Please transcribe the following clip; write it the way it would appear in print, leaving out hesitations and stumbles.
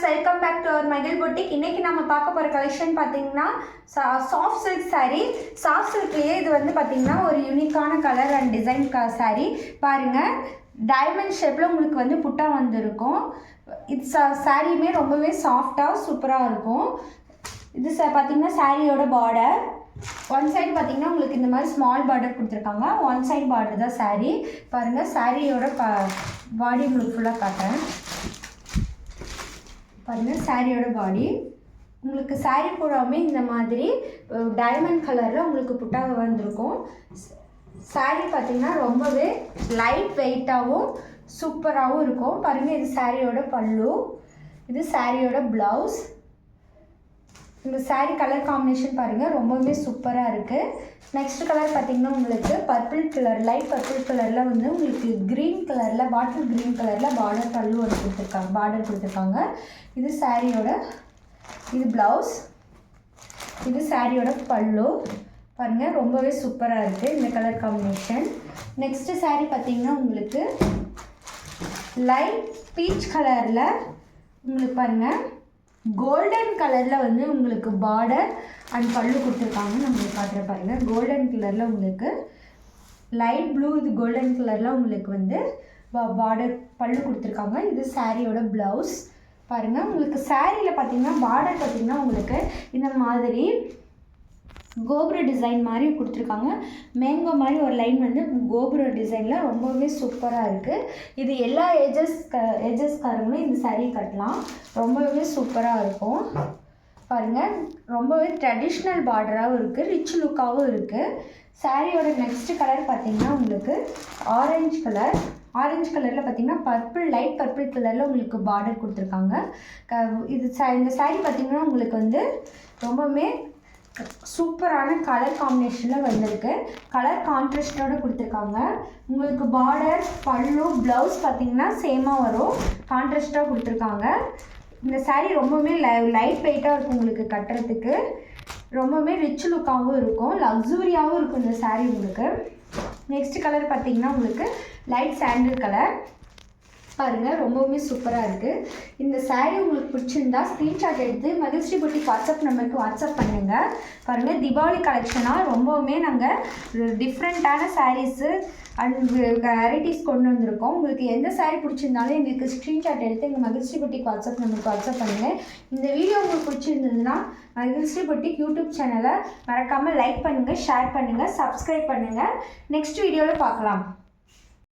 Welcome back to our மகிழ் boutique. இன்றைக்கி நம்ம பார்க்க போகிற கலெக்ஷன் பார்த்தீங்கன்னா சாஃப்ட் சில்க் சாரீ. சாஃப்ட் சில்க்லேயே இது வந்து பார்த்திங்கன்னா ஒரு யூனிக்கான கலர் அண்ட் டிசைன் சாரீ. பாருங்கள், டைமண்ட் ஷேப்பில் உங்களுக்கு வந்து புட்டா வந்திருக்கும். இது சாரியுமே ரொம்பவே சாஃப்டாக சூப்பராக இருக்கும். இது பார்த்திங்கன்னா சாரியோட பார்டர் ஒன் சைடு பார்த்திங்கன்னா உங்களுக்கு இந்த மாதிரி ஸ்மால் பார்டர் கொடுத்துருக்காங்க. ஒன் சைடு பார்டர் தான் சாரீ. பாருங்கள், சாரியோட பாடி உங்களுக்கு ஃபுல்லாக காட்டுறேன். பாருங்கள், சாரியோட பாடி உங்களுக்கு சாரீ பூராமே இந்த மாதிரி டைமண்ட் கலரில் உங்களுக்கு புட்டாக வந்திருக்கும். சாரீ பார்த்திங்கன்னா ரொம்பவே லைட் வெயிட்டாகவும் சூப்பராகவும் இருக்கும். பாருங்கள், இது சாரியோட பல்லு, இது சாரியோட ப்ளவுஸ். இந்த சாரீ கலர் காம்பினேஷன் பாருங்கள் ரொம்பவே சூப்பராக இருக்குது. நெக்ஸ்ட் கலர் பார்த்திங்கன்னா உங்களுக்கு பர்பிள் கலர், லைட் பர்பிள் கலரில் வந்து உங்களுக்கு க்ரீன் கலரில், பாட்டில் க்ரீன் கலரில் பார்டர் பல்லு வந்து கொடுத்துருக்காங்க. இது சாரியோட இது ப்ளவுஸ், இது சாரியோட பல்லு. பாருங்கள், ரொம்பவே சூப்பராக இருக்குது இந்த கலர் காம்பினேஷன். நெக்ஸ்ட்டு சாரீ பார்த்திங்கன்னா உங்களுக்கு லைட் பீச் கலரில் உங்களுக்கு பாருங்கள் கோல்டன் கலரில் வந்து உங்களுக்கு பார்டர் அண்ட் பல்லு கொடுத்துருக்காங்க. நம்மளுக்கு காட்டுற பாருங்கள், கோல்டன் கலரில் உங்களுக்கு லைட் ப்ளூ, இது கோல்டன் கலரில் உங்களுக்கு வந்து பார்டர் பல்லு கொடுத்துருக்காங்க. இது சாரியோட ப்ளவுஸ். பாருங்கள், உங்களுக்கு சாரியில் பார்த்திங்கன்னா பார்டர் பார்த்திங்கன்னா உங்களுக்கு இந்த மாதிரி கோபுர டிசைன் மாதிரி கொடுத்துருக்காங்க. மேங்கோ மாதிரி ஒரு லைன் வந்து கோபுர டிசைனில் ரொம்பவே சூப்பராக இருக்குது. இது எல்லா ஏஜஸ்காரங்களும் இந்த சாரீ கட்டலாம், ரொம்பவே சூப்பராக இருக்கும். பாருங்கள், ரொம்பவே ட்ரெடிஷ்னல் பார்டராகவும் இருக்குது, ரிச் லுக்காகவும் இருக்குது. சாரியோட நெக்ஸ்ட் கலர் பார்த்திங்கன்னா உங்களுக்கு ஆரஞ்சு கலர். ஆரஞ்சு கலரில் பார்த்திங்கன்னா பர்பிள், லைட் பர்பிள் கலரில் உங்களுக்கு பார்டர் கொடுத்துருக்காங்க. இந்த சாரீ பார்த்திங்கன்னா உங்களுக்கு வந்து ரொம்பவுமே சூப்பரான கலர் காம்பினேஷனில் வந்திருக்கு. கலர் கான்ட்ராஸ்டோடு கொடுத்துருக்காங்க. உங்களுக்கு பார்டர் பல்லு ப்ளவுஸ் பார்த்திங்கன்னா சேமாக வரும், கான்ட்ராஸ்டாக கொடுத்துருக்காங்க. இந்த சாரீ ரொம்பவுமே லைட் வெயிட்டாக இருக்கும், உங்களுக்கு கட்டுறதுக்கு ரொம்பவுமே ரிச் லுக்காகவும் இருக்கும், லக்ஸூரியாகவும் இருக்கும் இந்த சாரீ உங்களுக்கு. நெக்ஸ்ட் கலர் பார்த்திங்கன்னா உங்களுக்கு லைட் சாண்டில் கலர். பாருங்கள், ரொம்பவுமே சூப்பராக இருக்குது. இந்த சாரீ உங்களுக்கு பிடிச்சிருந்தா ஸ்க்ரீன்ஷாட் எடுத்து மகிழ்ச்சி பொட்டிக் வாட்ஸ்அப் நம்பருக்கு வாட்ஸ்அப் பண்ணுங்கள். பாருங்கள், தீபாவளி கலெக்ஷனாக ரொம்பவுமே நாங்கள் டிஃப்ரெண்ட்டான சாரீஸு அண்ட் வெரைட்டிஸ் கொண்டு வந்திருக்கோம். உங்களுக்கு எந்த சாரீ பிடிச்சிருந்தாலும் எங்களுக்கு ஸ்க்ரீன்ஷாட் எடுத்து எங்கள் மகிழ்ச்சி பொட்டிக் வாட்ஸ்அப் நம்பருக்கு வாட்ஸ்அப் பண்ணுங்கள். இந்த வீடியோ உங்களுக்கு பிடிச்சிருந்ததுன்னா மகிழ்ச்சி பொட்டிக் யூடியூப் சேனலை மறக்காமல் லைக் பண்ணுங்கள், ஷேர் பண்ணுங்கள், சப்ஸ்கிரைப் பண்ணுங்கள். நெக்ஸ்ட் வீடியோவில் பார்க்கலாம்.